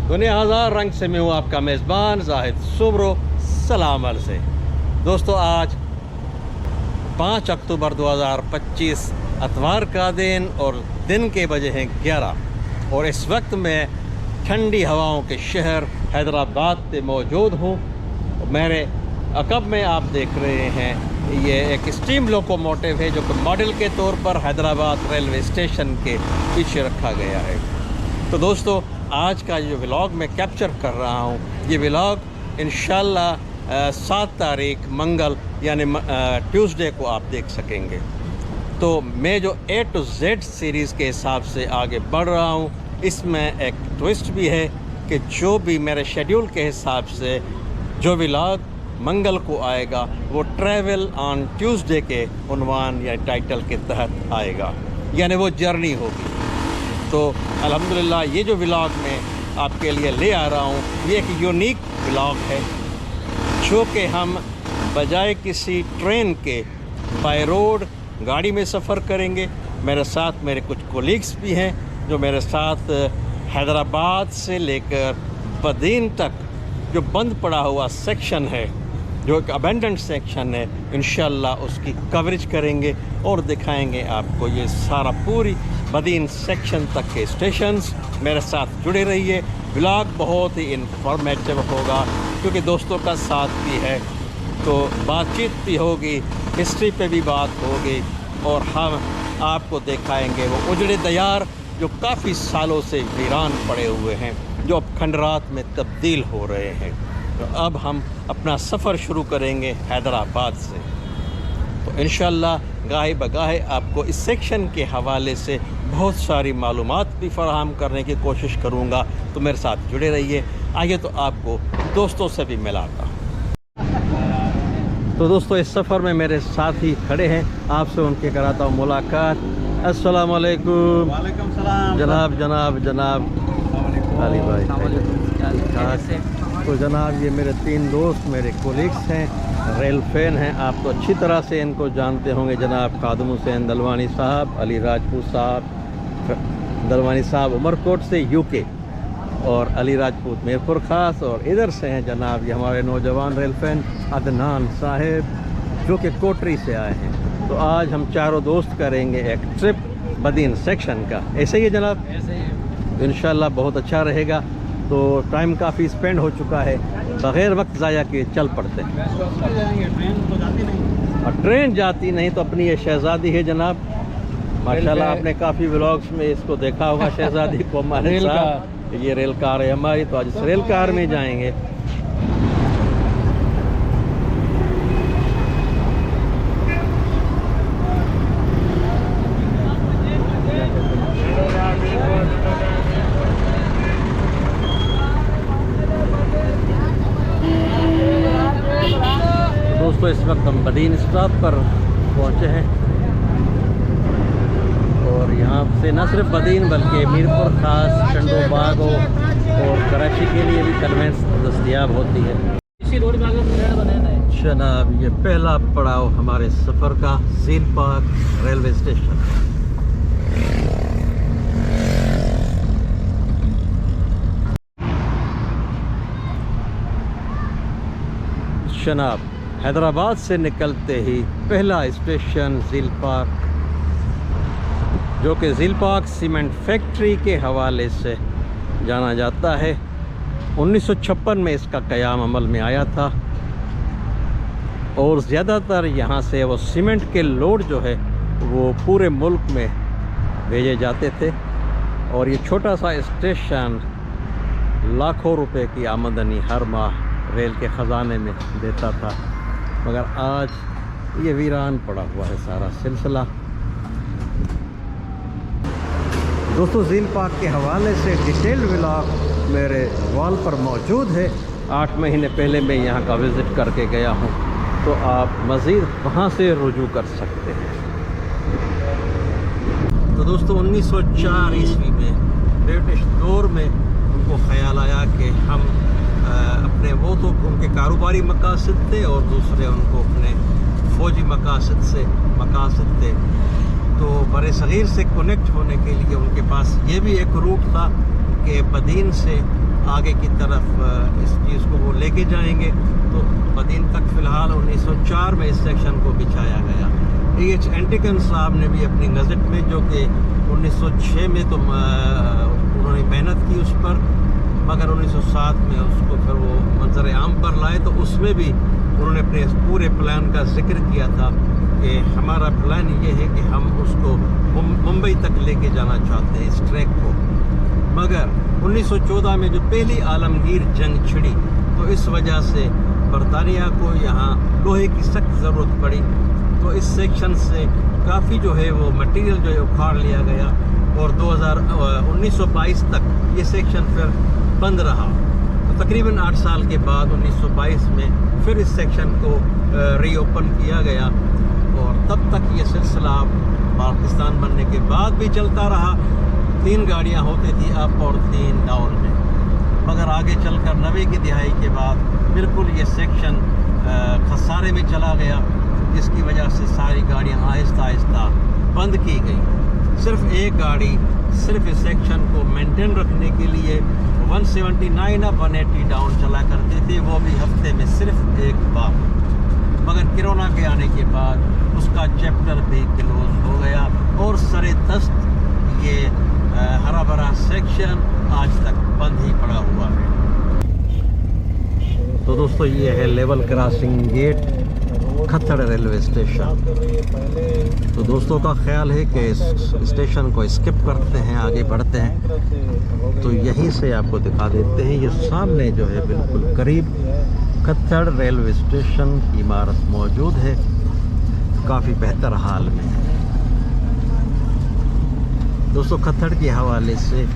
दुनिया हज़ार रंग से मैं हूँ आपका मेज़बान जाहिद सुब्रो सलाम से। दोस्तों, आज 5 अक्टूबर 2025 अतवार का दिन और दिन के बजे हैं 11 और इस वक्त मैं ठंडी हवाओं के शहर हैदराबाद में मौजूद हूँ। मेरे अकब में आप देख रहे हैं ये एक स्टीम लोकोमोटिव है जो कि मॉडल के तौर पर हैदराबाद रेलवे स्टेशन के पीछे रखा गया है। तो दोस्तों, आज का जो व्लॉग मैं कैप्चर कर रहा हूँ, ये व्लॉग इंशाल्लाह 7 तारीख मंगल यानी ट्यूसडे को आप देख सकेंगे। तो मैं जो A to Z सीरीज़ के हिसाब से आगे बढ़ रहा हूँ, इसमें एक ट्विस्ट भी है कि जो भी मेरे शेड्यूल के हिसाब से जो व्लॉग मंगल को आएगा वो ट्रैवल ऑन ट्यूसडे के उन्वान या टाइटल के तहत आएगा, यानी वो जर्नी होगी। तो अल्हम्दुलिल्लाह ये जो व्लॉग मैं आपके लिए ले आ रहा हूँ ये एक यूनिक व्लॉग है जो कि हम बजाय किसी ट्रेन के बाय रोड गाड़ी में सफ़र करेंगे। मेरे साथ मेरे कुछ कोलीग्स भी हैं जो मेरे साथ हैदराबाद से लेकर बदीन तक जो बंद पड़ा हुआ सेक्शन है, जो एक अबेंडेंट सेक्शन है, इंशाल्लाह उसकी कवरेज करेंगे और दिखाएंगे आपको ये सारा पूरी बदीन सेक्शन तक के स्टेशंस। मेरे साथ जुड़े रहिए। व्लॉग बहुत ही इंफॉर्मेटिव होगा क्योंकि दोस्तों का साथ भी है, तो बातचीत भी होगी, हिस्ट्री पे भी बात होगी और हम आपको दिखाएंगे वो उजड़े दयार जो काफ़ी सालों से वीरान पड़े हुए हैं, जो अब खंडरात में तब्दील हो रहे हैं। तो अब हम अपना सफ़र शुरू करेंगे हैदराबाद से। तो इंशाल्लाह गाहे बगाहे आपको इस सेक्शन के हवाले से बहुत सारी मालूमात भी फराहम करने की कोशिश करूँगा। तो मेरे साथ जुड़े रहिए। आइए तो आपको दोस्तों से भी मिलाता हूँ। तो दोस्तों, इस सफ़र में मेरे साथी खड़े हैं, आपसे उनके कराता हूँ मुलाकात। अस्सलाम वालेकुम। वालेकुम सलाम जनाब जनाब जनाब अली भाई। तो जनाब, ये मेरे 3 दोस्त मेरे कोलीग्स हैं, रेल फैन हैं। आप तो अच्छी तरह से इनको जानते होंगे। जनाब खादम हुसैन दलवानी साहब, अली राजपूत साहब दलवानी साहब उमरकोट से यूके, और अली राजपूत मीरपुर ख़ास, और इधर से हैं जनाब ये हमारे नौजवान रेल फैन अदनान साहिब जो कि कोटरी से आए हैं। तो आज हम चारों दोस्त करेंगे एक ट्रिप बदीन सेक्शन का। ऐसे ही है जनाब? ऐसे ही इंशाल्लाह बहुत अच्छा रहेगा। तो टाइम काफ़ी स्पेंड हो चुका है, बग़ैर वक्त ज़ाया किए चल पड़ते हैं। ट्रेन तो जाती नहीं। और ट्रेन जाती नहीं तो अपनी ये शहज़ादी है जनाब, माशाल्लाह आपने काफ़ी व्लॉग्स में इसको देखा होगा शहज़ादी को हमारे साथ। ये रेल कार है हमारी, तो आज इस रेल कार में जाएंगे। दोस्तों, इस वक्त हम बदीन स्टॉप पर पहुंचे हैं और यहाँ से न सिर्फ बदीन बल्कि मीरपुर ख़ास, शंडोबाग और कराची के लिए भी कन्वेंस दस्तयाब होती है। इसी रोड पे अगर बनाना है जनाब, ये पहला पड़ाव हमारे सफ़र का झील पार्क रेलवे स्टेशन। जनाब, हैदराबाद से निकलते ही पहला स्टेशन झील पार्क, जो कि झील पार्क सीमेंट फैक्ट्री के हवाले से जाना जाता है। 1956 में इसका क़याम अमल में आया था और ज़्यादातर यहाँ से वो सीमेंट के लोड जो है वो पूरे मुल्क में भेजे जाते थे और ये छोटा सा स्टेशन लाखों रुपए की आमदनी हर माह रेल के ख़जाने में देता था, मगर आज ये वीरान पड़ा हुआ है सारा सिलसिला। दोस्तों, झील पार्क के हवाले से डिटेल्ड व्लॉग मेरे वॉल पर मौजूद है। 8 महीने पहले मैं यहाँ का विज़िट करके गया हूँ, तो आप मज़ीद वहाँ से रुजू कर सकते हैं। तो दोस्तों, 1904 ईस्वी में ब्रिटिश दौर में उनको ख़याल आया कि हम अपने वो तो उनके कारोबारी मकासद थे और दूसरे उनको अपने फ़ौजी मकासद थे। तो बरे सग़ीर से कनेक्ट होने के लिए उनके पास ये भी एक रूट था कि बदीन से आगे की तरफ इस चीज़ को वो लेके जाएंगे। तो बदीन तक फ़िलहाल 1904 में इस सेक्शन को बिछाया गया। E.H. एंटिकन साहब ने भी अपनी गज़ट में, जो कि 1906 में तो उन्होंने मेहनत की उस पर, मगर 1907 में उसको फिर वो मंजर आम पर लाए, तो उसमें भी उन्होंने अपने पूरे प्लान का जिक्र किया था कि हमारा प्लान ये है कि हम उसको मुंबई तक लेके जाना चाहते हैं इस ट्रैक को। मगर 1914 में जो पहली आलमगीर जंग छिड़ी, तो इस वजह से बरतानिया को यहाँ लोहे की सख्त ज़रूरत पड़ी, तो इस सेक्शन से काफ़ी जो है वो मटेरियल जो है उखाड़ लिया गया और 1922 तक ये सेक्शन फिर बंद रहा। तो तकरीबन 8 साल के बाद 1922 में फिर इस सेक्शन को रीओपन किया गया और तब तक ये सिलसिला पाकिस्तान बनने के बाद भी चलता रहा। 3 गाड़ियाँ होती थी अप और 3 डाउन में, मगर आगे चलकर 90 की दिहाई के बाद बिल्कुल ये सेक्शन खसारे में चला गया, जिसकी वजह से सारी गाड़ियाँ आहिस्ता आहिस्ता बंद की गई। सिर्फ एक गाड़ी सिर्फ इस सेक्शन को मेंटेन रखने के लिए 179 अप 180 डाउन चला करते थे, वो भी हफ्ते में सिर्फ एक बार। मगर कोरोना के आने के बाद उसका चैप्टर भी क्लोज हो गया और सरे दस्त ये हरा भरा सेक्शन आज तक बंद ही पड़ा हुआ है। तो दोस्तों ये है level crossing gate Khattar railway station. तो दोस्तों का ख्याल है कि इस स्टेशन को स्किप करते हैं, आगे बढ़ते हैं। तो यहीं से आपको दिखा देते हैं, ये सामने जो है बिल्कुल करीब खत्तड़ रेलवे स्टेशन की इमारत मौजूद है, काफ़ी बेहतर हाल में है। दोस्तों खत्तड़ के हवाले से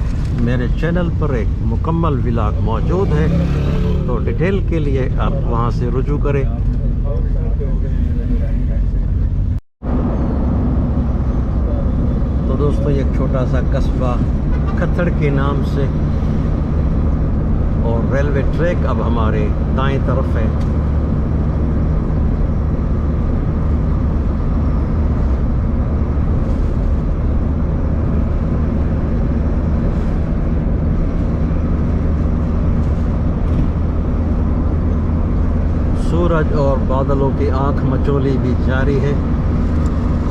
मेरे चैनल पर एक मुकम्मल व्लॉग मौजूद है, तो डिटेल के लिए आप वहां से रुजू करें। तो दोस्तों एक छोटा सा कस्बा खत्तड़ के नाम से, और रेलवे ट्रैक अब हमारे दाएं तरफ है। सूरज और बादलों की आंख मचोली भी जारी है,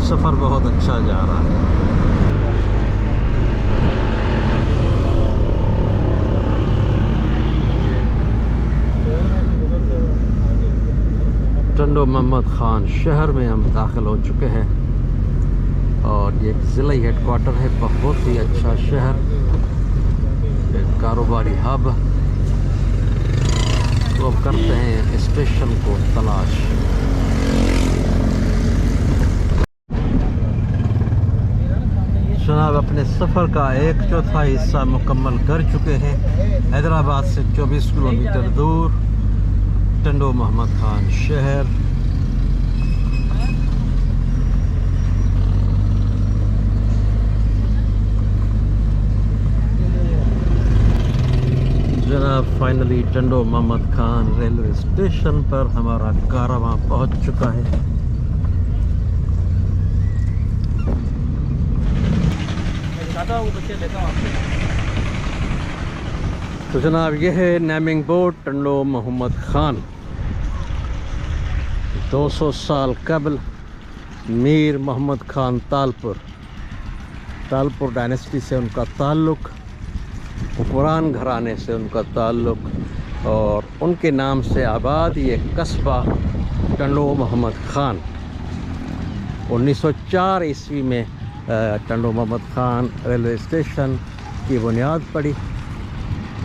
सफ़र बहुत अच्छा जा रहा है। टंडो मोहम्मद खान शहर में हम दाखिल हो चुके हैं और ये ज़िला हेडक्वार्टर है, बहुत ही अच्छा शहर, एक कारोबारी हब। तो अब करते हैं स्टेशन को तलाश। जनाब अपने सफ़र का 1/4 हिस्सा मुकम्मल कर चुके हैं। हैदराबाद से 24 किलोमीटर दूर टंडो मोहम्मद खान शहर। जनाब finally Tando Mohammad Khan railway station पर हमारा कारवां पहुंच चुका है। तो जनाब यह है नेमिंग बोर्ड टंडो मोहम्मद खान। 200 साल कबल मीर मोहम्मद खान तालपुर डायनेस्टी से उनका ताल्लुक़, हुक्मरान घराने से उनका ताल्लुक़, और उनके नाम से आबाद ये कस्बा टंडो मोहम्मद खान। 1904 ईस्वी में टंडो मोहम्मद खान रेलवे स्टेशन की बुनियाद पड़ी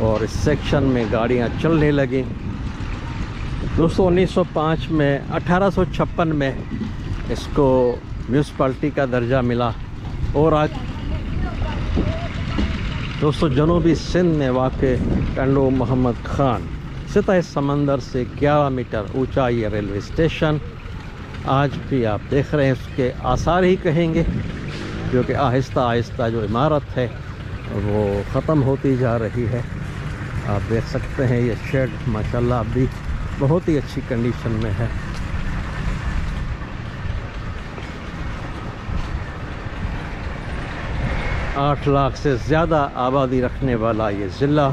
और इस सेक्शन में गाड़ियां चलने लगीं। दोस्तों 1905 में 1856 में इसको म्यूनसिपैलिटी का दर्जा मिला और आज दोस्तों जनूबी सिंध में वाक़ टंडो मोहम्मद खान सतह समंदर से 11 मीटर ऊंचा ये रेलवे स्टेशन आज भी आप देख रहे हैं, उसके आसार ही कहेंगे, जो कि आहिस्ता आहिस्ता जो इमारत है वो ख़त्म होती जा रही है। आप देख सकते हैं ये शेड माशाल्लाह अभी बहुत ही अच्छी कंडीशन में है। आठ लाख से ज़्यादा आबादी रखने वाला ये ज़िला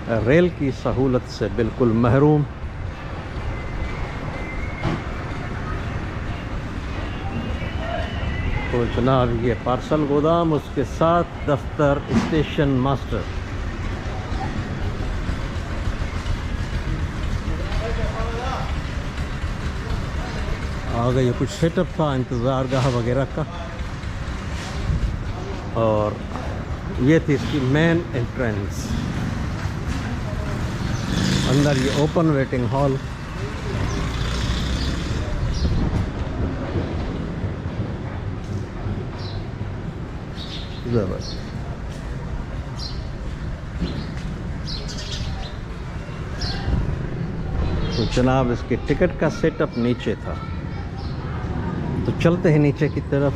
रेल की सहूलत से बिल्कुल महरूम। तो जनाब ये पार्सल गोदाम, उसके साथ दफ्तर, स्टेशन मास्टर। आगे ये कुछ सेटअप था इंतज़ार गाह वगैरह का, और ये थी इसकी मेन एंट्रेंस। अंदर ये ओपन वेटिंग हॉल। ज़बरदस्त। तो जनाब इसके टिकट का सेटअप नीचे था, तो चलते हैं नीचे की तरफ।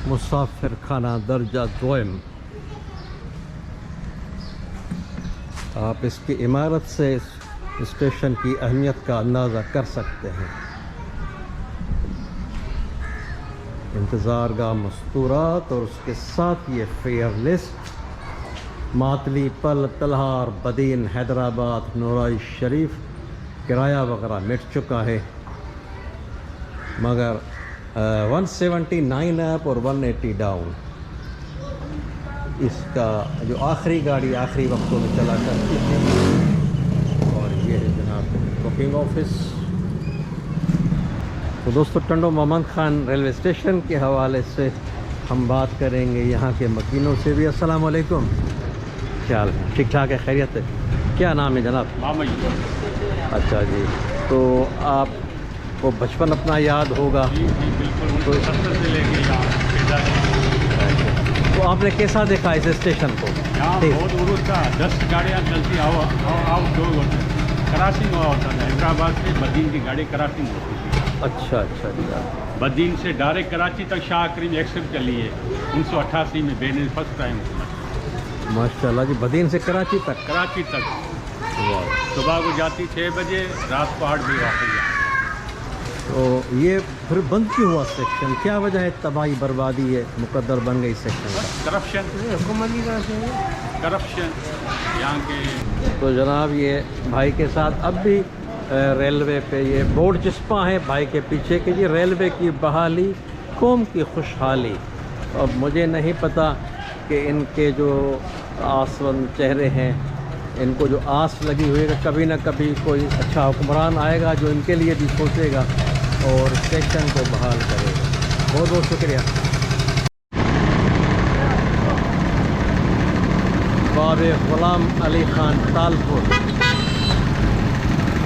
मुसाफिर खाना दर्जा दोयम। आप इसकी इमारत से इस स्टेशन की अहमियत का अंदाज़ा कर सकते हैं। इंतज़ार गाह मस्तूरात और उसके साथ ये फेयर लिस्ट। मातली, पल, तलहार, बदीन, हैदराबाद, नौराई शरीफ किराया वगैरह मिट चुका है, मगर 179 अप और 180 डाउन। इसका जो आखिरी गाड़ी आखिरी वक्तों में चला करती थी। और ये है जनाब बुकिंग ऑफिस। तो दोस्तों टंडो मोहम्मद खान रेलवे स्टेशन के हवाले से हम बात करेंगे यहाँ के मकीनों से भी। अस्सलाम वालेकुम, क्या हाल है? ठीक ठाक है, खैरियत है? क्या नाम है जनाब? अच्छा जी, तो आपको बचपन अपना याद होगा? बिल्कुल, से लेके तो आपने कैसा देखा इस स्टेशन को? यहाँ बहुत उरुस था, 10 गाड़ियाँ चलती आउट डोर होते, क्रॉसिंग हुआ होता था। हैदराबाद से बदीन की गाड़ी क्रॉसिंग होती थी। अच्छा अच्छा अच्छा। बदीन से डायरेक्ट कराची तक शाह करीम एक्सेप्ट चली है 1988 में, बेने फर्स्ट टाइम। माशाल्लाह जी, बदीन से कराची तक? कराची तक सुबह को जाती 6 बजे, रात को 8 बजे वापस। तो ये फिर बंद क्यों हुआ सेक्शन? क्या वजह है? तबाही बर्बादी है, मुकद्दर बन गई सेक्शन का? करप्शन यहाँ के। तो जनाब ये भाई के साथ अब भी रेलवे पे ये बोर्ड चिस्पा है भाई के पीछे कि जी रेलवे की बहाली कौम की खुशहाली। अब मुझे नहीं पता कि इनके जो आसवन चेहरे हैं, इनको जो आस लगी हुई है कभी ना कभी कोई अच्छा हुक्मरान आएगा जो इनके लिए भी सोचेगा और स्टेशन को बहाल करेगा। बहुत बहुत शुक्रिया। बाबे ग़ुलाम अली ख़ान तालपुर।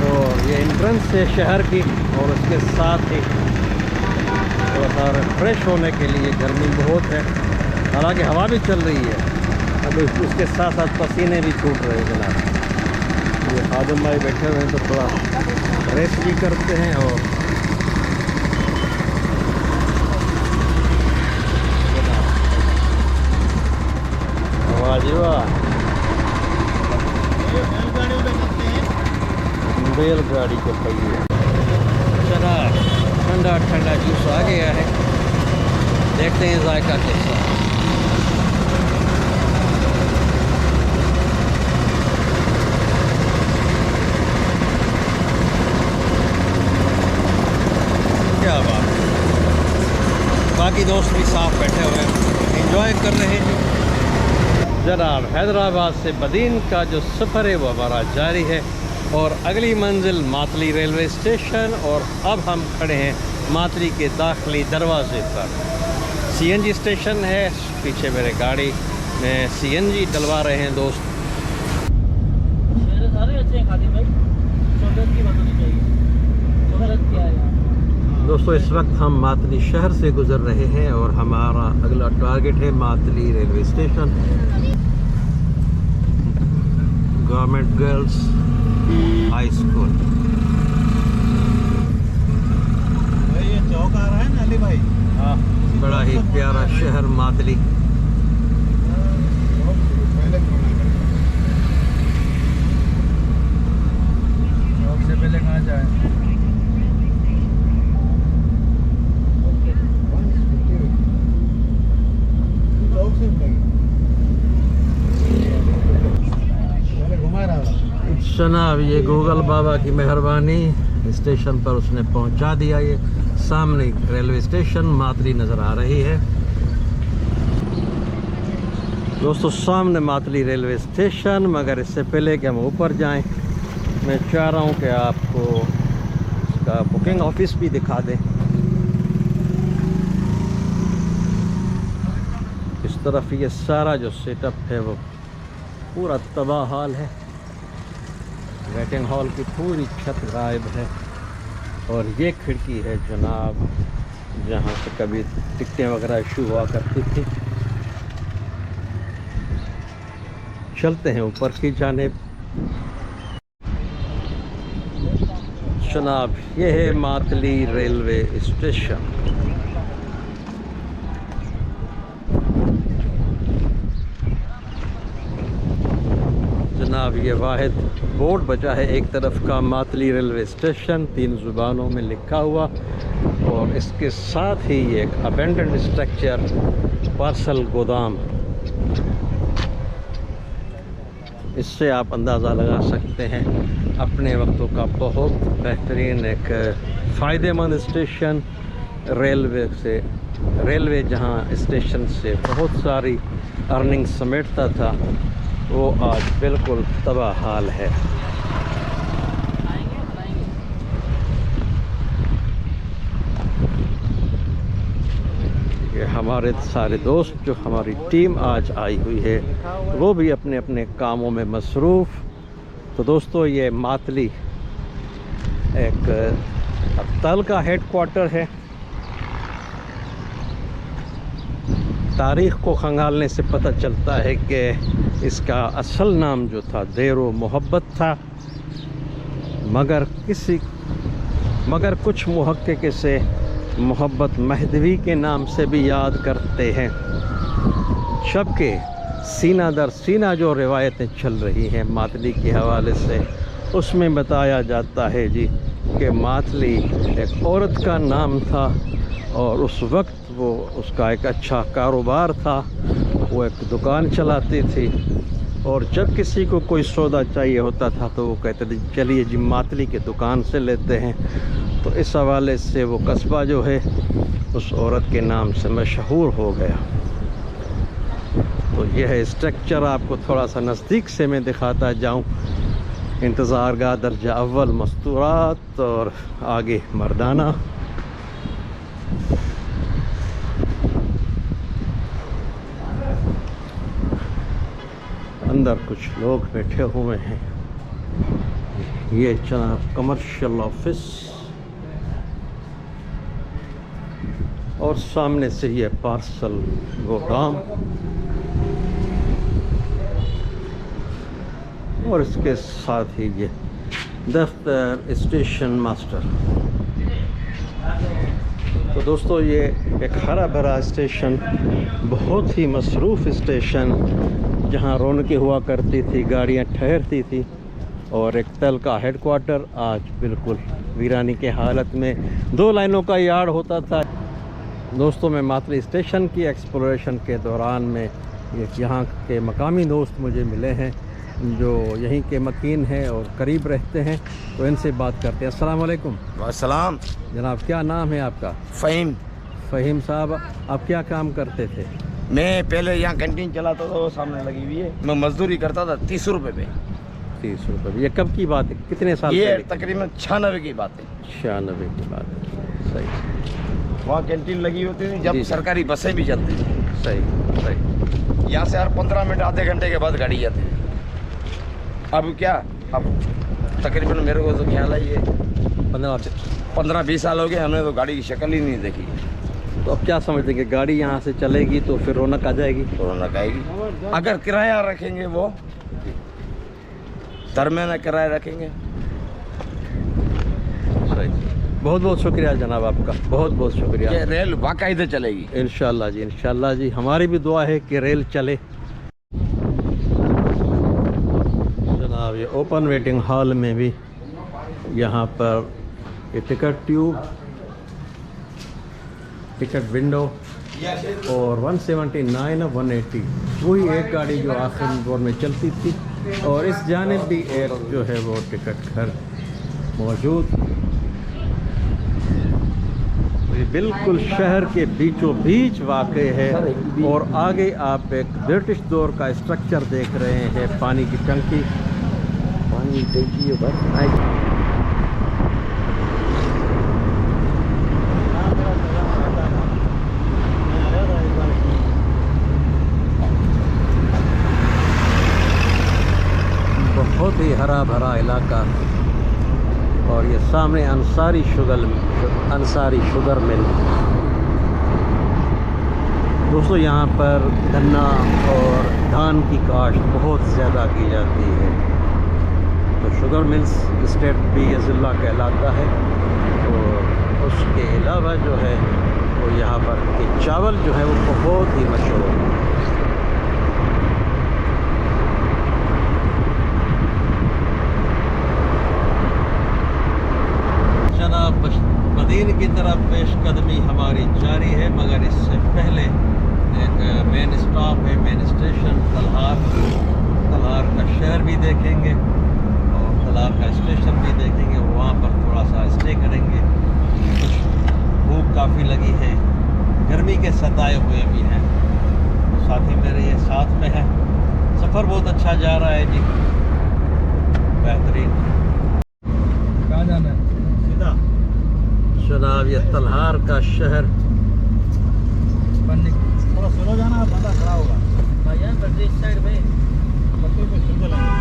और ये एंट्रेंस है शहर की, और उसके साथ ही थोड़ा सा फ्रेश होने के लिए गर्मी बहुत है, हालांकि हवा भी चल रही है, अभी उसके साथ साथ पसीने भी छूट रहे हैं जनाब। ये खादिम भाई बैठे हुए हैं तो थोड़ा रेस्ट भी करते हैं। और वाह, बैलगाड़ी के पहिए। चला ठंडा ठंडा जूस आ गया है, देखते हैं जायका कैसा। क्या बात है, बाकी दोस्त भी साफ बैठे हुए हैं, एंजॉय कर रहे हैं। जनाब हैदराबाद से बदीन का जो सफ़र है वो हमारा जारी है, और अगली मंजिल मातली रेलवे स्टेशन। और अब हम खड़े हैं मातली के दाखिली दरवाजे पर। सीएनजी स्टेशन है, पीछे मेरे गाड़ी में सीएनजी डलवा रहे हैं दोस्त। सारे अच्छे हैं खादिम भाई, शोहरत की बात होनी चाहिए। शोहरत क्या है दोस्तों, इस वक्त हम मातली शहर से गुज़र रहे हैं और हमारा अगला टारगेट है Matali railway station. Government girls high school. भाई ये चौक आ रहा है ना अली भाई? हाँ, बड़ा ही प्यारा शहर मातली। चौक से पहले कहाँ जाए? जनाब ये गूगल बाबा की मेहरबानी, स्टेशन पर उसने पहुंचा दिया। ये सामने रेलवे स्टेशन मातली नज़र आ रही है दोस्तों, सामने मातली रेलवे स्टेशन। मगर इससे पहले कि हम ऊपर जाएं, मैं चाह रहा हूं कि आपको इसका बुकिंग ऑफिस भी दिखा दें। इस तरफ ये सारा जो सेटअप है वो पूरा तबाह हाल है। वेटिंग हॉल की पूरी छत गायब है और ये खिड़की है जनाब जहाँ से कभी टिकटें वगैरह इशू हुआ करती थी। चलते हैं ऊपर की जानिब। जनाब ये है मातली रेलवे स्टेशन। जनाब ये वाहिद बोर्ड बचा है एक तरफ का मातली रेलवे स्टेशन 3 ज़ुबानों में लिखा हुआ, और इसके साथ ही एक अबेंडन्ड स्ट्रक्चर पार्सल गोदाम। इससे आप अंदाज़ा लगा सकते हैं अपने वक्तों का बहुत बेहतरीन एक फ़ायदेमंद स्टेशन। रेलवे जहां स्टेशन से बहुत सारी अर्निंग समेटता था वो आज बिल्कुल तबाह हाल है। ये हमारे सारे दोस्त जो हमारी टीम आज आई हुई है वो भी अपने अपने कामों में मसरूफ़। तो दोस्तों ये मातली एक अब्ताल का हेडक्वार्टर है। तारीख़ को खंगालने से पता चलता है कि इसका असल नाम जो था देरो मोहब्बत था, मगर कुछ मुहक्किक इसे मोहब्बत महदवी के नाम से भी याद करते हैं। जबकि सीना दर सीना जो रिवायतें चल रही हैं मातली के हवाले से, उसमें बताया जाता है जी कि मातली एक औरत का नाम था और उस वक्त वो उसका एक अच्छा कारोबार था। वो एक दुकान चलाती थी और जब किसी को कोई सौदा चाहिए होता था तो वो कहते थे चलिए जी मातली के दुकान से लेते हैं। तो इस हवाले से वो कस्बा जो है उस औरत के नाम से मशहूर हो गया। तो यह है स्ट्रक्चर, आपको थोड़ा सा नज़दीक से मैं दिखाता जाऊं। इंतज़ारगाह दर्जा अव्वल मस्तूरात और आगे मर्दाना। अंदर कुछ लोग बैठे हुए हैं। ये जनाब कमर्शियल ऑफिस और सामने से ये पार्सल गोदाम और इसके साथ ही ये दफ्तर स्टेशन मास्टर। तो दोस्तों ये एक हरा भरा स्टेशन, बहुत ही मसरूफ़ स्टेशन जहाँ रौनकें हुआ करती थी, गाड़ियाँ ठहरती थी, और एक तल का हेडक्वार्टर आज बिल्कुल वीरानी के हालत में। 2 लाइनों का यार्ड होता था। दोस्तों मैं मातली स्टेशन की एक्सप्लोरेशन के दौरान में यहाँ के मकामी दोस्त मुझे मिले हैं जो यहीं के मकीन हैं और करीब रहते हैं, तो इनसे बात करते हैं। अस्सलाम वालेकुम। वालेकुम जनाब क्या नाम है आपका? फ़हीम। फ़हीम साहब आप क्या काम करते थे? मैं पहले यहाँ कैंटीन चलाता था, वो सामने लगी हुई है। मैं मजदूरी करता था 30 रुपये पे। 30 रुपये। ये कब की बात है, कितने साल? ये तकरीबन 96 की बात है। 96 की बात है, सही। वहाँ कैंटीन लगी होती थी जब सरकारी बसें भी चलती थी। सही सही। यहाँ से हर 15 मिनट आधे घंटे के बाद गाड़ी जाती है। अब क्या, अब तकरीबन मेरे को तो ख्याल है ये 15-20 साल हो गए, हमने तो गाड़ी की शक्ल ही नहीं देखी। तो अब क्या समझते हैं कि गाड़ी यहाँ से चलेगी तो फिर रौनक आ जाएगी? रौनक आएगी अगर किराया रखेंगे, वो दरमियाना किराया रखेंगे। सही। बहुत बहुत शुक्रिया जनाब आपका, बहुत बहुत शुक्रिया। ये रेल बाकायदे चलेगी इंशाल्लाह जी, इंशाल्लाह जी। हमारी भी दुआ है कि रेल चले। जनाब ये ओपन वेटिंग हॉल में भी यहाँ पर ये टिकट ट्यूब, टिकट विंडो और 179 और 180 वही एक गाड़ी जो आखिरी दौर में चलती थी और इस जानिब भी एक जो है वो टिकट घर मौजूद। ये बिल्कुल शहर के बीचों बीच वाक़ है और आगे आप एक ब्रिटिश दौर का स्ट्रक्चर देख रहे हैं, पानी की टंकी। पानी की टंकी है बस। बहुत ही हरा भरा इलाका। और ये सामने अंसारी शुगर मिल। दोस्तों यहाँ पर गन्ना और धान की काश्त बहुत ज़्यादा की जाती है। तो शुगर मिल्स स्टेट भी ये ज़िला कहलाता है। और उसके अलावा जो है वो यहाँ पर के चावल जो है वो बहुत ही मशहूर है। मदीन की तरफ पेशकदमी हमारी जारी है, मगर इससे पहले एक मेन स्टॉप है, मेन स्टेशन तलहार का शहर भी देखेंगे और तलहार का स्टेशन भी देखेंगे। वहाँ पर थोड़ा सा स्टे करेंगे। भूख काफ़ी लगी है, गर्मी के सताए हुए भी हैं। साथी मेरे ये साथ में है। सफ़र बहुत अच्छा जा रहा है जी, बेहतरीन। कहाँ जाना है? सीधा जनाब ये तलहार का शहर। थोड़ा स्लो जाना, बंदा खड़ा होगा भैया इस साइड में बच्चों को सुन चलाएंगे।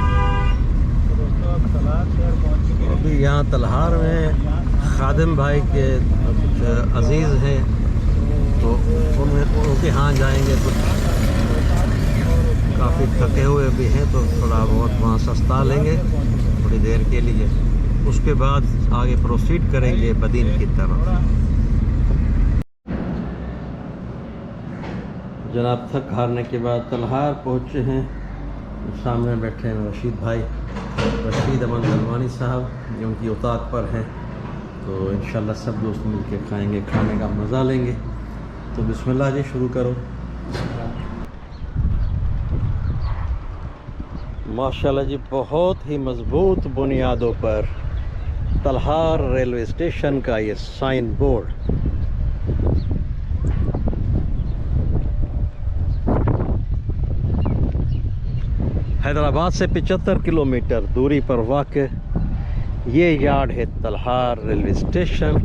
तो दोस्तों अब तलहार शहर पहुँच चुके हैं। अभी यहाँ तलहार में खादिम भाई के कुछ अजीज़ हैं, तो उनके यहाँ जाएंगे। कुछ काफ़ी थके हुए भी हैं, तो थोड़ा बहुत वहाँ सस्ता लेंगे थोड़ी देर के लिए। उसके बाद आगे प्रोसीड करेंगे बदीन की तरफ। जनाब थक हारने के बाद तलहार पहुँचे हैं। सामने बैठे हैं रशीद भाई, रशीद अमन दलवानी साहब, जो उनकी औताक पर हैं। तो इंशाल्लाह सब दोस्त मिल के खाएँगे, खाने का मज़ा लेंगे। तो बिस्मिल्लाह जी, शुरू करो। माशाल्लाह जी, बहुत ही मज़बूत बुनियादों पर तलहार रेलवे स्टेशन का ये साइन बोर्ड। हैदराबाद से 75 किलोमीटर दूरी पर वाक़ ये यार्ड है तलहार रेलवे स्टेशन।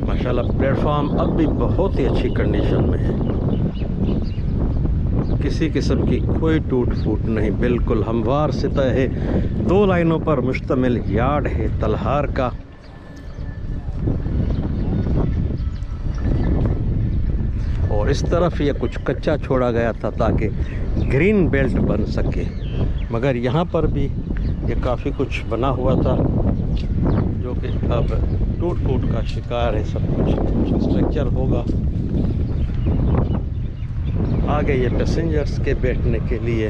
माशाल्लाह प्लेटफॉर्म अब भी बहुत ही अच्छी कंडीशन में है, किसी किस्म की कोई टूट फूट नहीं, बिल्कुल हमवार सतह है। 2 लाइनों पर मुश्तमिल यार्ड है तलहार का। और इस तरफ ये कुछ कच्चा छोड़ा गया था ताकि ग्रीन बेल्ट बन सके, मगर यहाँ पर भी ये काफ़ी कुछ बना हुआ था जो कि अब टूट फूट का शिकार है। सब कुछ स्ट्रक्चर होगा। आगे ये पैसेंजर्स के बैठने के लिए।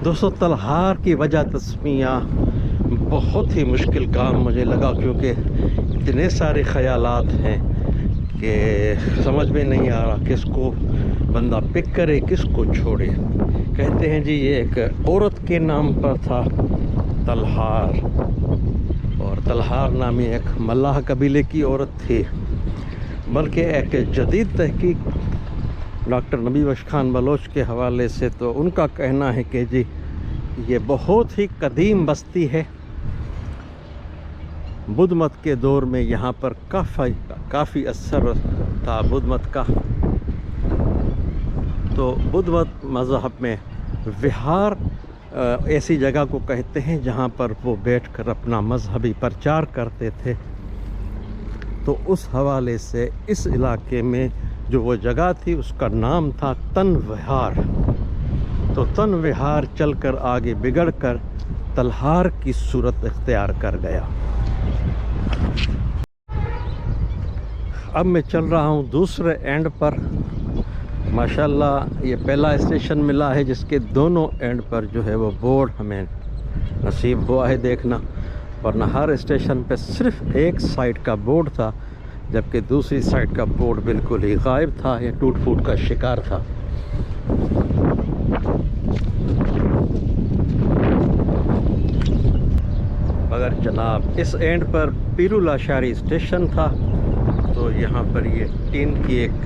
दोस्तों तलहार की वजह तस्मिया बहुत ही मुश्किल काम मुझे लगा, क्योंकि इतने सारे ख़यालात हैं कि समझ में नहीं आ रहा किसको बंदा पिक करे किसको छोड़े। कहते हैं जी ये एक औरत के नाम पर था तलहार, और तलहार नामी एक मल्लाह कबीले की औरत थी। बल्कि एक जदीद तहकीक डॉक्टर नबी बख्श खान बलोच के हवाले से तो उनका कहना है कि जी ये बहुत ही कदीम बस्ती है। बुद्ध मत के दौर में यहाँ पर काफ़ी असर था बुद्ध मत का। तो बुद्ध मत मज़हब में विहार ऐसी जगह को कहते हैं जहाँ पर वो बैठकर अपना मजहबी प्रचार करते थे। तो उस हवाले से इस इलाके में जो वो जगह थी उसका नाम था तन विहार। तो तन विहार चलकर आगे बिगड़कर तलहार की सूरत इख्तियार कर गया। अब मैं चल रहा हूँ दूसरे एंड पर। माशाल्लाह ये पहला स्टेशन मिला है जिसके दोनों एंड पर जो है वो बोर्ड हमें नसीब हुआ है देखना। वरना हर स्टेशन पे सिर्फ एक साइड का बोर्ड था, जबकि दूसरी साइड का बोर्ड बिल्कुल ही गायब था या टूट फूट का शिकार था। मगर जनाब इस एंड पर पीरुला शारी स्टेशन था, तो यहाँ पर ये टीन की एक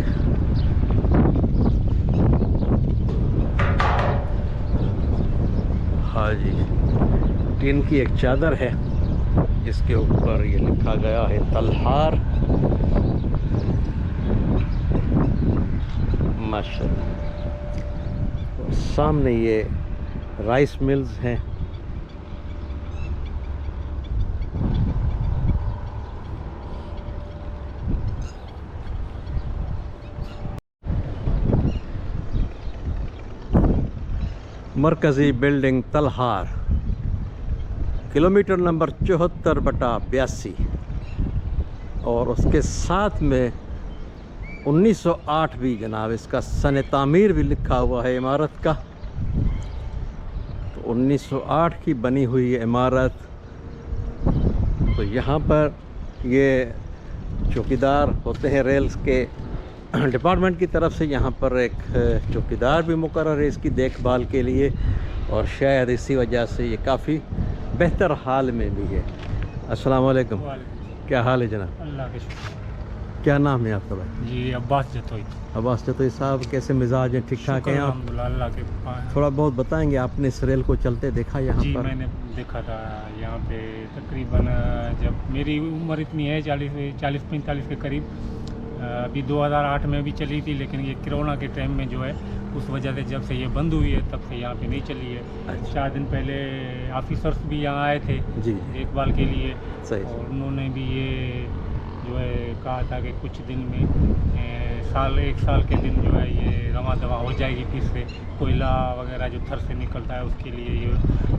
हाँ जी टीन की एक चादर है, इसके ऊपर ये लिखा गया है तलहार। माशाअल्लाह। और सामने ये राइस मिल्स हैं। मरकज़ी बिल्डिंग तलहार, किलोमीटर नंबर 74/82, और उसके साथ में 1908 भी जनाब इसका सन तामीर भी लिखा हुआ है इमारत का। तो 1908 की बनी हुई ये इमारत। तो यहाँ पर ये चौकीदार होते हैं रेल्स के डिपार्टमेंट की तरफ से, यहाँ पर एक चौकीदार भी मुकर्रर है इसकी देखभाल के लिए, और शायद इसी वजह से ये काफ़ी बेहतर हाल में भी है। अस्सलाम वालेकुम, क्या हाल है जनाब? अल्लाह के शुक्र। क्या नाम है आपका भाई? जी अब्बास जतोई। अब्बास जतोई साहब, कैसे मिजाज हैं? ठीक ठाक हैं आप? अल्हम्दुलिल्लाह, अल्लाह के थोड़ा बहुत बताएंगे, आपने इस रेल को चलते देखा यहाँ जी पर? मैंने देखा था यहाँ पे तकरीबन, जब मेरी उम्र इतनी है 40-45 के करीब, अभी 2008 में भी चली थी, लेकिन ये कोरोना के टाइम में जो है उस वजह से जब से ये बंद हुई है तब से यहाँ पे नहीं चली है। अच्छा। 4 दिन पहले ऑफिसर्स भी यहाँ आए थे जी देखभाल के लिए, सही। और उन्होंने भी ये जो है कहा था कि कुछ दिन में एक साल के दिन जो है ये रवा दवा हो जाएगी, फिर से कोयला वगैरह जो थर से निकलता है उसके लिए ये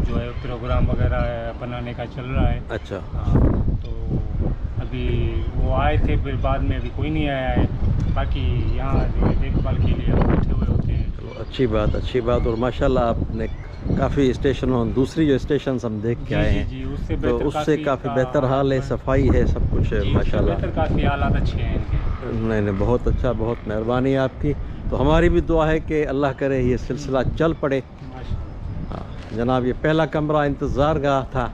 जो है प्रोग्राम वगैरह बनाने का चल रहा है। अच्छा। हाँ, तो अभी वो आए थे, फिर बाद में अभी कोई नहीं आया है। बाकी यहाँ जो है देखभाल के लिए बैठे हुए होते हैं। चलो अच्छी बात। और माशाल्लाह आपने काफ़ी स्टेशनों, दूसरी जो स्टेशन हम देख के आए हैं, जी, उससे तो बेहतर उससे काफ़ी बेहतर हाल है, सफाई है, सब कुछ है माशाल्लाह। काफ़ी हालात अच्छे हैं इनके। नहीं, बहुत अच्छा, बहुत मेहरबानी है आपकी। तो हमारी भी दुआ है कि अल्लाह करे ये सिलसिला चल पड़े। हाँ जनाब, ये पहला कमरा इंतज़ार गाह था।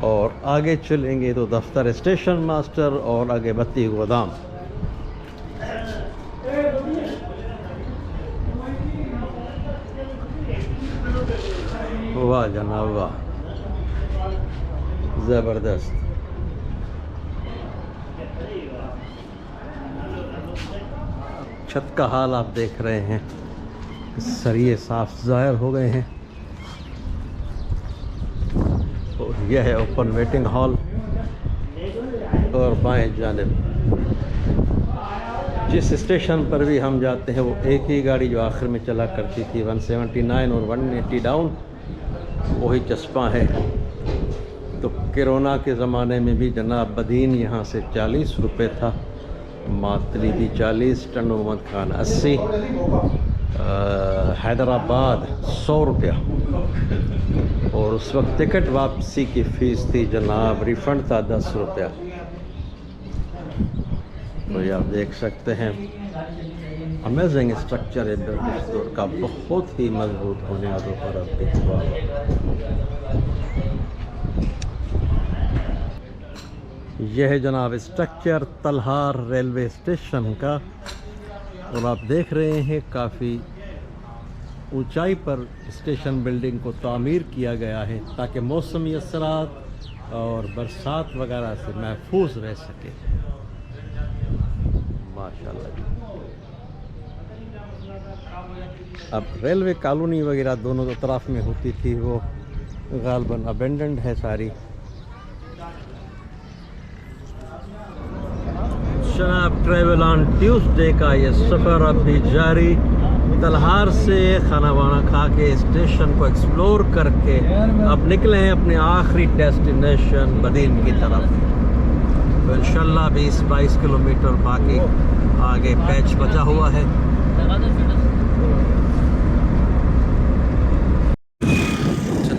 और आगे चलेंगे तो दफ्तर स्टेशन मास्टर और आगे बत्ती गोदाम। वाह जनाब वाह, ज़बरदस्त। छत का हाल आप देख रहे हैं, सरिये साफ ज़ाहिर हो गए हैं। और यह है ओपन वेटिंग हॉल, और बाएं जानिब जिस स्टेशन पर भी हम जाते हैं वो एक ही गाड़ी जो आखिर में चला करती थी 179 और 180 डाउन, वही चस्पा है। तो कोरोना के ज़माने में भी जनाब बदीन यहाँ से 40 रुपये था, मातली भी 40, टन मोहम्मद खान 80, हैदराबाद 100 रुपया। और उस वक्त टिकट वापसी की फ़ीस थी जनाब, रिफ़ंड था 10 रुपया। तो ये आप देख सकते हैं, अमेजिंग स्ट्रक्चर है ब्रिटिश दौर का, बहुत ही मजबूत बुनियादों पर अब हुआ। यह है जनाब स्ट्रक्चर तलहार रेलवे स्टेशन का, और आप देख रहे हैं काफ़ी ऊंचाई पर स्टेशन बिल्डिंग को तामीर किया गया है ताकि मौसमी असरात और बरसात वगैरह से महफूज रह सके। माशाल्लाह। अब रेलवे कॉलोनी वगैरह दोनों तरफ में होती थी, वो गालबन अबेंडेंड है सारी। जनाब ट्रैवल ऑन ट्यूसडे का ये सफ़र अब भी जारी। तलहार से खाना वाना खा के स्टेशन को एक्सप्लोर करके अब निकले हैं अपने आखिरी डेस्टिनेशन बदीन की तरफ। तो इंशाल्लाह 20-22 किलोमीटर बाकी आगे पैच बचा हुआ है।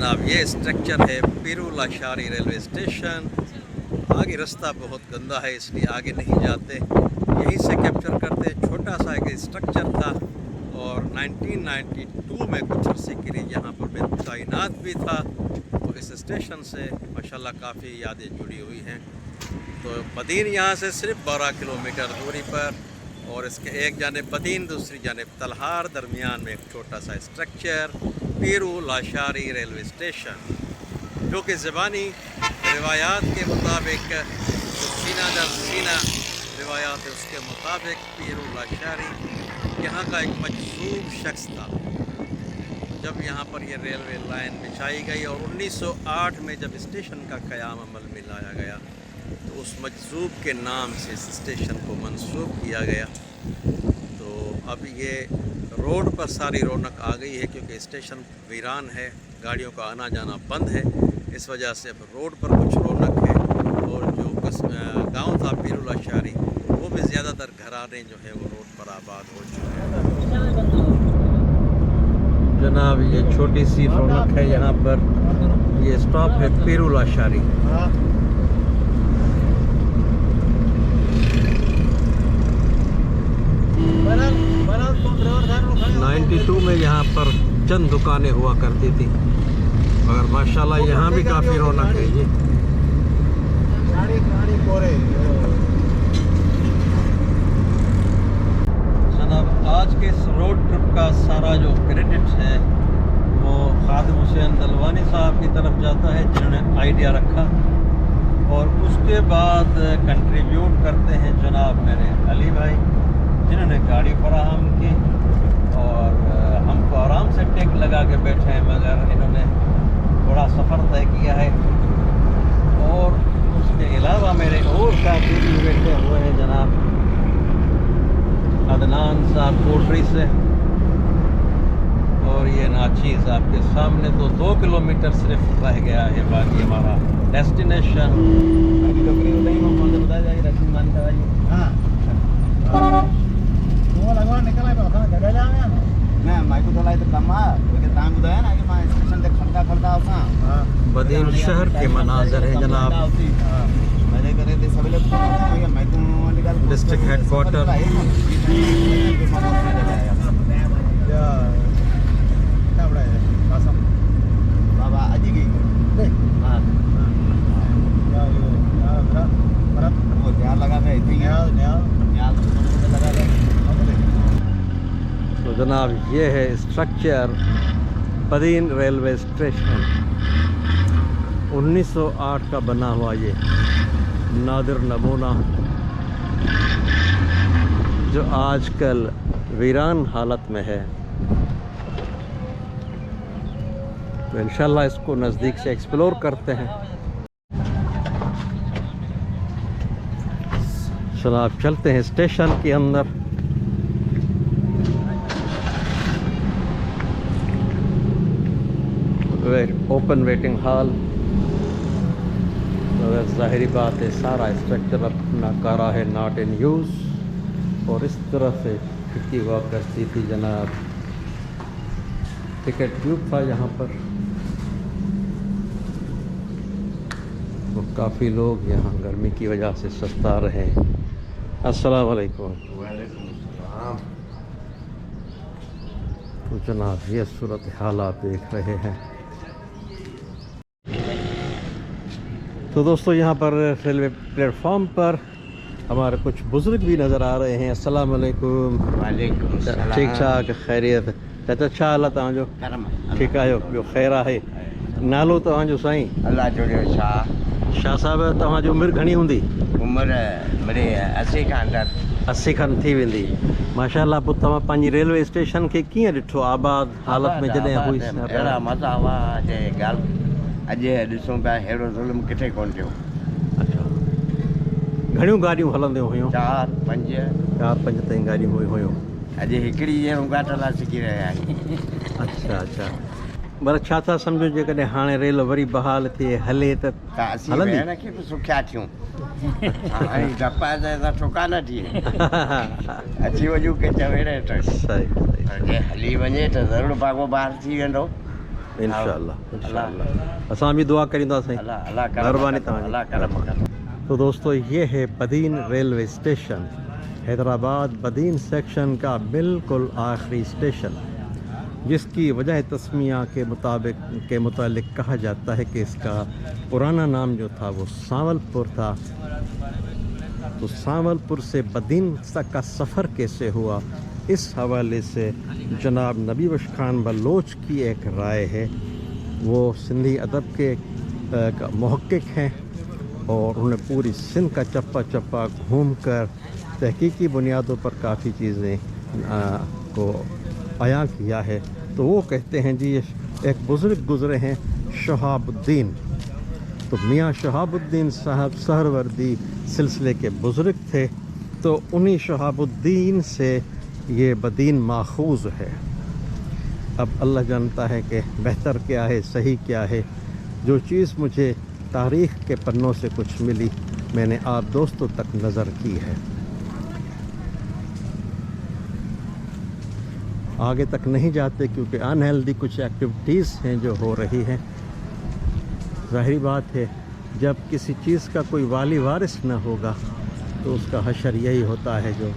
जनाब ये स्ट्रक्चर है पीरू लाशारी रेलवे स्टेशन। आगे रास्ता बहुत गंदा है इसलिए आगे नहीं जाते, यहीं से कैप्चर करते। छोटा सा एक स्ट्रक्चर था और 1992 में कुछ अरसे के लिए यहाँ पर मैं तैनात भी था। तो इस स्टेशन से माशाल्लाह काफ़ी यादें जुड़ी हुई हैं। तो बदीन यहाँ से सिर्फ 12 किलोमीटर दूरी पर, और इसके एक जानिब बदीन दूसरी जानिब तलहार, दरमियान में एक छोटा सा स्ट्रक्चर पीरू लाशारी रेलवे स्टेशन, जो कि ज़बानी रिवायात के मुताबिक जो सीना दर सीना रिवायात है उसके मुताबिक पीरू लाशारी यहाँ का एक मजसूब शख्स था। जब यहाँ पर यह रेलवे लाइन बिछाई गई और 1908 में जब स्टेशन का क़याम अमल में लाया गया तो उस मजसूब के नाम से इस स्टेशन को मंसूब किया गया। तो अब ये रोड पर सारी रौनक आ गई है क्योंकि स्टेशन वीरान है, गाड़ियों का आना जाना बंद है, इस वजह से अब रोड पर कुछ रौनक है। और जो गांव था पीरू लाशारी वो भी ज़्यादातर घराने जो है वो रोड पर आबाद हो चुके हैं। जनाब ये छोटी सी रौनक है यहाँ पर, ये स्टॉप है पीरू लाशारी। 92 में यहाँ पर चंद दुकानें हुआ करती थी, मगर माशाल्लाह यहाँ भी काफ़ी रौनक है। ये जनाब आज के इस रोड ट्रिप का सारा जो क्रेडिट है वो खादिम हुसैन दलवानी साहब की तरफ जाता है जिन्होंने आइडिया रखा, और उसके बाद कंट्रीब्यूट करते हैं जनाब मेरे अली भाई जिन्होंने गाड़ी फराहम की। और हम तो आराम से टेक लगा के बैठे हैं, मगर इन्होंने थोड़ा सफ़र तय किया है। और उसके अलावा मेरे और साथी भी बैठे हुए हैं जनाब अदनान साहब कोटरी से, और ये नाचीज़ आपके सामने। तो 2 किलोमीटर सिर्फ रह गया है बाकी हमारा डेस्टिनेशन। बदीन शहर के मनाजर है जनाब, डिस्ट्रिक्ट हेडक्वार्टर। तो जनाब ये है स्ट्रक्चर बदीन रेलवे स्टेशन, 1908 का बना हुआ ये नादिर नमूना जो आजकल वीरान हालत में है। तो इंशाल्लाह इसको नज़दीक से एक्सप्लोर करते हैं। चलो आप चलते हैं स्टेशन के अंदर। ओपन वेटिंग हॉल, ज़ाहिरी बात है सारा स्ट्रक्चर अपना कारा है, नॉट इन यूज़। और इस तरह से खिड़की हुआ करती थी जनाब। टिकट ट्यूब था यहाँ पर, तो काफ़ी लोग यहाँ गर्मी की वजह से सस्ता रहे हैं। अस्सलाम वालेकुम। तो जनाब ये सूरत हाल आप देख रहे हैं। तो दोस्तों यहाँ पर रेलवे प्लेटफॉर्म पर हमारे कुछ बुज़ुर्ग भी नज़र आ रहे हैं। अस्सलाम वालेकुम। वालेकुम सलाम। ठीक ठाक खैरियत चाचा छा हाल तव्हांजो? ठीक आहियो? ॿियो ख़ैरु आहे? नालो तव्हांजो साईं? अल्लाह जो शाह। शाह साहिबु तव्हांजी उमिरि घणी हूंदी? उमिरि मिड़े 80 खां अंदरि। 80 खनि थी वेंदी। माशाल्लाह। पोइ तव्हां पंहिंजी रेलवे स्टेशन खे कीअं ॾिठो आबाद हालत में जॾहिं हुई? अहिड़ा मज़ा हुआ जे ॻाल्हि अॼु ॾिसूं पिया अहिड़ो ज़ुल्म किथे कोन थियो। अच्छा, घणियूं गाॾियूं हलंदियूं हुयूं? 4-5 ताईं गाॾियूं हुयूं। अॼु हिकिड़ी ॼणो गाटला सिकी रहिया आहियूं। अच्छा पर छा था सम्झो जेकॾहिं हाणे रेल वरी बहाल थिए हले त असीं हलंदी? भेण खे बि सुखिया थियूं। हाणे डपा त ठोका न थिए। अची वञूं के चवेड़े सही जे हली वञे त ज़रूरु भाॻो ॿाहिरि थी वेंदो। इंशाल्लाह असां भी दुआ करींदा साईं अल्लाह महिरबानी तव्हांजी। अल्लाह करम करे। तो दोस्तों ये है Badin railway station, Hyderabad Badin section का बिल्कुल आखिरी स्टेशन, जिसकी वजह तस्मिया के मुतालिक कहा जाता है कि इसका पुराना नाम जो था वो सांवलपुर था। तो सांवलपुर से बदीन तक का सफ़र कैसे हुआ, इस हवाले से जनाब नबी बख्श खान बलोच की एक राय है। वो सिंधी अदब के मुहक्किक हैं और उन्हें पूरी सिंध का चप्पा चप्पा घूम कर तहकीकी बुनियादों पर काफ़ी चीज़ें को बयां किया है। तो वो कहते हैं जी, एक बुज़ुर्ग गुज़रे हैं शहाबुद्दीन। तो मियाँ शहाबुद्दीन साहब सहरवर्दी सिलसिले के बुज़ुर्ग थे। तो उन्हीं शहाबुद्दीन से ये बदीन माखूज़ है। अब अल्लाह जानता है कि बेहतर क्या है, सही क्या है। जो चीज़ मुझे तारीख़ के पन्नों से कुछ मिली, मैंने आप दोस्तों तक नज़र की है। आगे तक नहीं जाते क्योंकि अनहेल्दी कुछ एक्टिविटीज़ हैं जो हो रही हैं। ज़ाहिरी बात है, जब किसी चीज़ का कोई वाली वारिस न होगा तो उसका हशर यही होता है जो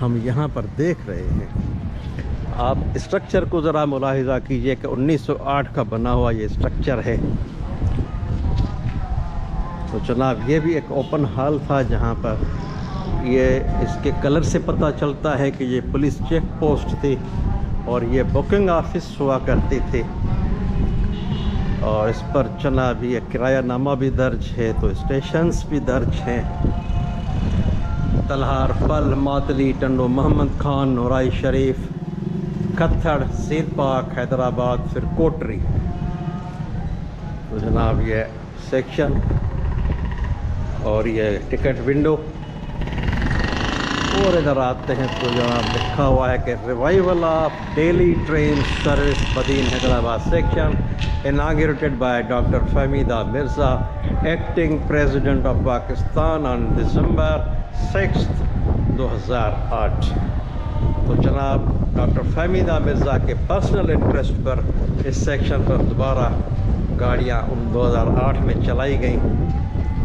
हम यहाँ पर देख रहे हैं। आप स्ट्रक्चर को ज़रा मुलाहिज़ा कीजिए कि 1908 का बना हुआ ये स्ट्रक्चर है। तो जनाब ये भी एक ओपन हॉल था जहाँ पर ये इसके कलर से पता चलता है कि ये पुलिस चेक पोस्ट थी और ये बुकिंग ऑफिस हुआ करती थी। और इस पर जनाब ये किरायानामा भी दर्ज है, तो स्टेशंस भी दर्ज हैं। तलहार, फल, मातली, टंडो, मोहम्मद खान, नौराई शरीफ, खत्थड़, सीर पाक, हैदराबाद, फिर कोटरी। तो जनाब ये सेक्शन और ये टिकट विंडो। और इधर आते हैं तो जनाब लिखा हुआ है कि revival of daily train service Badin Hyderabad section inaugurated by doctor Fahmida Mirza, acting president of Pakistan on December 6, 2008। तो जनाब डॉक्टर फहमीदा मिर्ज़ा के पर्सनल इंटरेस्ट पर इस सेक्शन पर दोबारा गाड़ियाँ 2008 में चलाई गईं।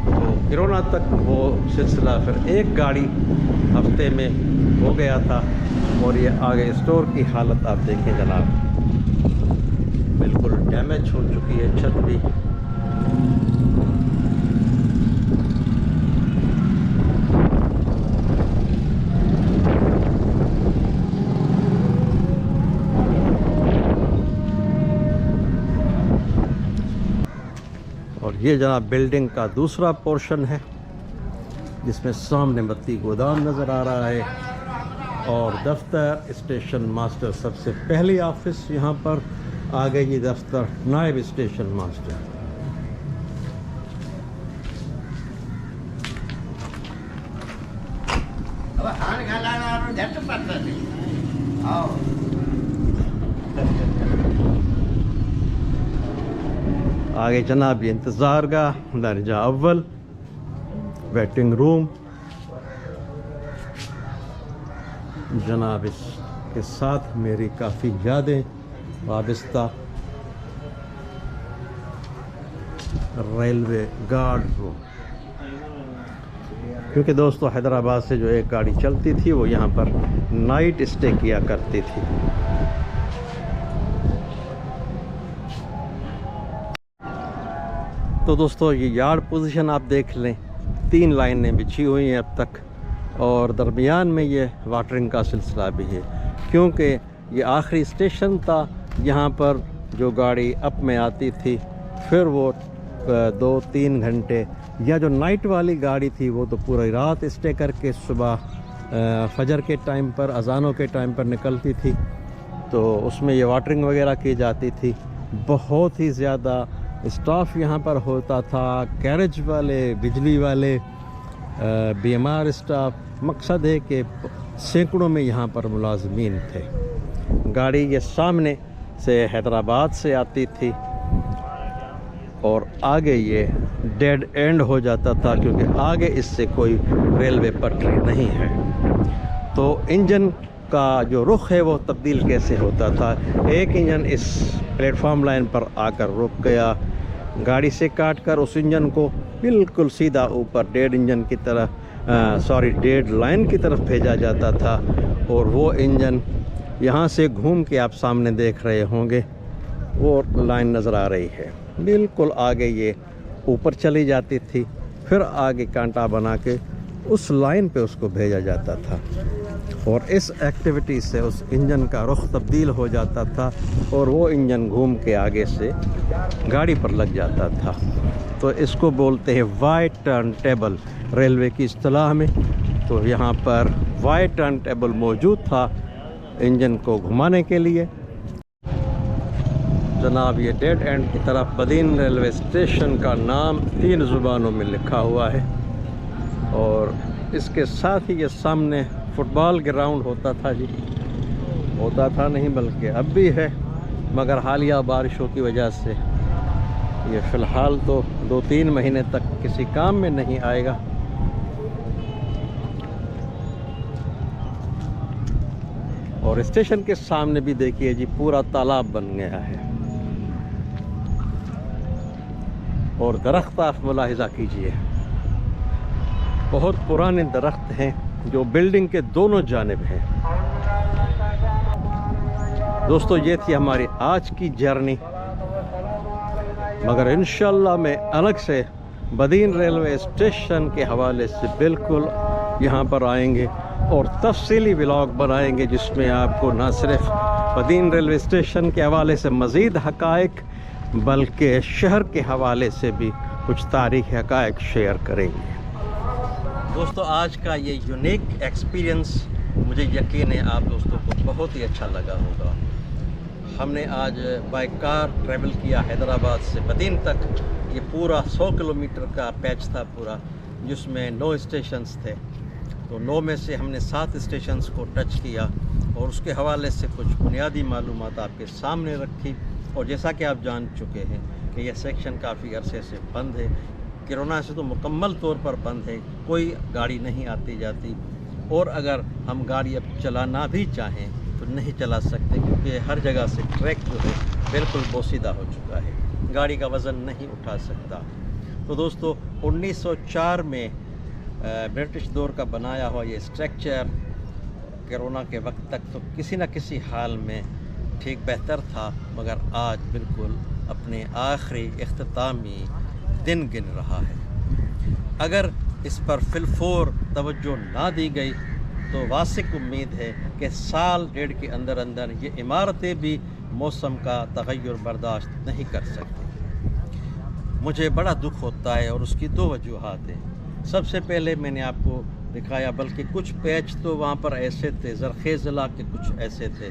तो कोरोना तक वो सिलसिला फिर एक गाड़ी हफ्ते में हो गया था। और ये आगे स्टोर की हालत आप देखें जनाब, बिल्कुल डैमेज हो चुकी है छत भी। और ये जनाब बिल्डिंग का दूसरा पोर्शन है जिसमें सामने बत्ती गोदाम नज़र आ रहा है और दफ्तर स्टेशन मास्टर सबसे पहली ऑफिस यहाँ पर आ गई। ये दफ्तर नायब स्टेशन मास्टर। अब हार घालाना और झट पड़ता नहीं। आओ आगे जनाब ये इंतज़ार गाह, दर्जा अव्वल, वेटिंग रूम। जनाब इसके साथ मेरी काफ़ी यादें वाबस्ता रेलवे गार्ड रूम, क्योंकि दोस्तों हैदराबाद से जो एक गाड़ी चलती थी वो यहाँ पर नाइट स्टे किया करती थी। तो दोस्तों ये यार्ड पोजीशन आप देख लें, 3 लाइनें बिछी हुई हैं अब तक और दरमियान में ये वाटरिंग का सिलसिला भी है, क्योंकि ये आखिरी स्टेशन था यहाँ पर जो गाड़ी अप में आती थी। फिर वो 2-3 घंटे, या जो नाइट वाली गाड़ी थी वो तो पूरी रात स्टे करके सुबह फजर के टाइम पर, अजानों के टाइम पर निकलती थी। तो उसमें ये वाटरिंग वगैरह की जाती थी। बहुत ही ज़्यादा स्टाफ यहाँ पर होता था, कैरेज वाले, बिजली वाले, बीएमआर स्टाफ। मकसद है कि सैकड़ों में यहाँ पर मुलाजमीन थे। गाड़ी ये सामने से हैदराबाद से आती थी और आगे ये डेड एंड हो जाता था, क्योंकि आगे इससे कोई रेलवे पटरी नहीं है। तो इंजन का जो रुख है वो तब्दील कैसे होता था। एक इंजन इस प्लेटफॉर्म लाइन पर आकर रुक गया, गाड़ी से काटकर उस इंजन को बिल्कुल सीधा ऊपर डेड लाइन की तरफ भेजा जाता था। और वो इंजन यहाँ से घूम के आप सामने देख रहे होंगे, वो लाइन नज़र आ रही है, बिल्कुल आगे ये ऊपर चली जाती थी, फिर आगे कांटा बना के उस लाइन पे उसको भेजा जाता था। और इस एक्टिविटी से उस इंजन का रुख तब्दील हो जाता था और वो इंजन घूम के आगे से गाड़ी पर लग जाता था। तो इसको बोलते हैं वाई टर्न टेबल रेलवे की इस्तिलाह में। तो यहाँ पर वाई टर्न टेबल मौजूद था इंजन को घुमाने के लिए। जनाब, ये डेड एंड की तरफ बदीन रेलवे स्टेशन का नाम 3 ज़ुबानों में लिखा हुआ है। और इसके साथ ही ये सामने फुटबॉल ग्राउंड होता था जी, होता था नहीं बल्कि अब भी है, मगर हालिया बारिशों की वजह से ये फ़िलहाल तो 2-3 महीने तक किसी काम में नहीं आएगा। और स्टेशन के सामने भी देखिए जी पूरा तालाब बन गया है। और दरख्त आप मुलाहिज़ा कीजिए, बहुत पुराने दरख्त हैं जो बिल्डिंग के दोनों जानिब हैं। दोस्तों, ये थी हमारी आज की जर्नी, मगर इंशाल्लाह मैं अलग से बदीन रेलवे स्टेशन के हवाले से बिल्कुल यहाँ पर आएंगे और तफसीली व्लॉग बनाएंगे, जिसमें आपको न सिर्फ बदीन रेलवे स्टेशन के हवाले से मज़ीद हक़ाइक़ बल्कि शहर के हवाले से भी कुछ तारीख़ी हक़ाइक़ शेयर करेंगे। दोस्तों, आज का ये यूनिक एक्सपीरियंस मुझे यकीन है आप दोस्तों को बहुत ही अच्छा लगा होगा। हमने आज बाय कार ट्रैवल किया हैदराबाद से बदीन तक। ये पूरा 100 किलोमीटर का पैच था पूरा, जिसमें 9 स्टेशंस थे। तो 9 में से हमने 7 स्टेशंस को टच किया और उसके हवाले से कुछ बुनियादी मालूमात आपके सामने रखी। और जैसा कि आप जान चुके हैं कि यह सेक्शन काफ़ी अरसे से बंद है, कोरोना से तो मुकम्मल तौर पर बंद है, कोई गाड़ी नहीं आती जाती। और अगर हम गाड़ी अब चलाना भी चाहें तो नहीं चला सकते, क्योंकि हर जगह से ट्रैक जो है बिल्कुल बोसीदा हो चुका है, गाड़ी का वज़न नहीं उठा सकता। तो दोस्तों, 1904 में ब्रिटिश दौर का बनाया हुआ ये स्ट्रक्चर कोरोना के वक्त तक तो किसी न किसी हाल में ठीक बेहतर था, मगर आज बिल्कुल अपने आखिरी इख्तितामी दिन गिन रहा है। अगर इस पर फिलफोर तवज्जो ना दी गई तो वासिक उम्मीद है कि साल डेढ़ के अंदर अंदर ये इमारतें भी मौसम का तगय्युर बर्दाश्त नहीं कर सकती। मुझे बड़ा दुख होता है और उसकी 2 वजूहात हैं। सबसे पहले मैंने आपको दिखाया, बल्कि कुछ पैच तो वहाँ पर ऐसे थे, ज़रखेज़ इलाके कुछ ऐसे थे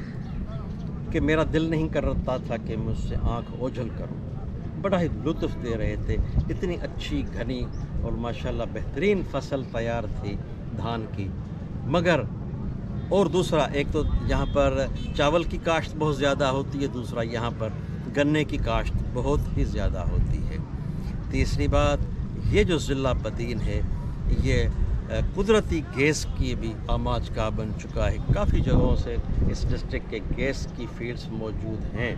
कि मेरा दिल नहीं करता था कि मैं उससे आँख ओझल करूँ। बड़ा ही लुत्फ़ दे रहे थे, इतनी अच्छी घनी और माशाल्लाह बेहतरीन फसल तैयार थी धान की। मगर और दूसरा, एक तो यहाँ पर चावल की काश्त बहुत ज़्यादा होती है, दूसरा यहाँ पर गन्ने की काश्त बहुत ही ज़्यादा होती है। तीसरी बात, ये जो ज़िला बदीन है ये कुदरती गैस की भी आमाज का बन चुका है। काफ़ी जगहों से इस डिस्ट्रिक्ट के गैस की फील्ड्स मौजूद हैं।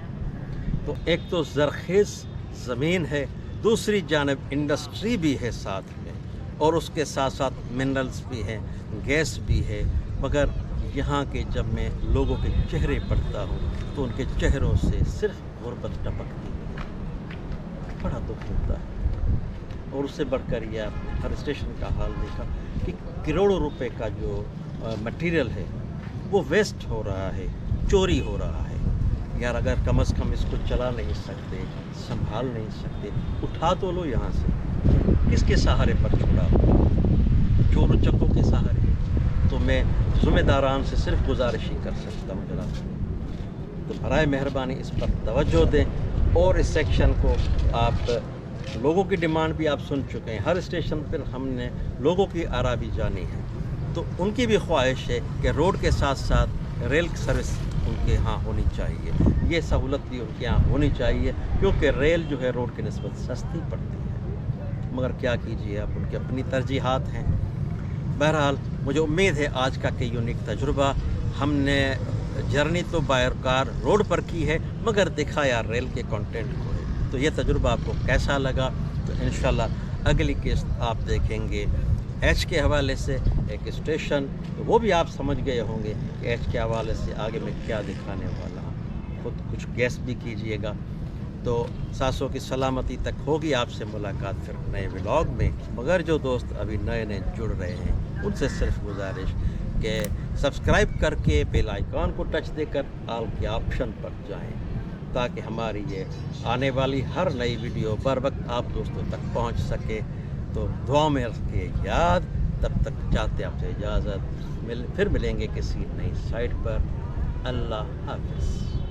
तो एक तो ज़रखेज़ ज़मीन है, दूसरी जानब इंडस्ट्री भी है साथ में, और उसके साथ साथ मिनरल्स भी हैं, गैस भी है। मगर यहाँ के जब मैं लोगों के चेहरे पढ़ता हूँ तो उनके चेहरों से सिर्फ गुर्बत टपकती है, बड़ा दुख होता है। और उससे बढ़कर ये आपने हर स्टेशन का हाल देखा कि करोड़ों रुपए का जो मटेरियल है वो वेस्ट हो रहा है, चोरी हो रहा है। यार, अगर कम से कम इसको चला नहीं सकते, संभाल नहीं सकते, उठा तो लो यहाँ से। किसके सहारे पर छोड़ा? चोर चक्कों के सहारे। तो मैं ज़िम्मेदारान से सिर्फ गुजारिश ही कर सकता हूँ जनाब, तो बराए मेहरबानी इस पर तवज्जो दें। और इस सेक्शन को आप लोगों की डिमांड भी आप सुन चुके हैं, हर स्टेशन पर हमने लोगों की आरा भी जानी है। तो उनकी भी ख्वाहिश है कि रोड के साथ साथ रेल सर्विस उनके यहाँ होनी चाहिए, ये सहूलत भी उनके यहाँ होनी चाहिए, क्योंकि रेल जो है रोड की निस्बत सस्ती पड़ती है। मगर क्या कीजिए, अब उनकी अपनी तरजीहात हैं। बहरहाल मुझे उम्मीद है आज का कि यूनिक तजुर्बा हमने जर्नी तो बाय कार रोड पर की है, मगर दिखाया रेल के कंटेंट को है। तो ये तजुर्बा आपको कैसा लगा, तो इंशाल्लाह अगली किस्त आप देखेंगे एच के हवाले से एक स्टेशन, तो वो भी आप समझ गए होंगे कि एच के हवाले से आगे मैं क्या दिखाने वाला हूँ। खुद कुछ गैस भी कीजिएगा। तो सासों की सलामती तक होगी आपसे मुलाकात फिर नए व्लॉग में। मगर जो दोस्त अभी नए नए जुड़ रहे हैं उनसे सिर्फ गुजारिश कि सब्सक्राइब करके बेल आइकॉन को टच देकर ऑल के ऑप्शन पर जाएं, ताकि हमारी ये आने वाली हर नई वीडियो बर वक्त आप दोस्तों तक पहुंच सके। तो दुआ में रखिए याद। तब तक चाहते आपसे इजाज़त, फिर मिलेंगे किसी नई साइट पर। अल्लाह हाफ़िज़।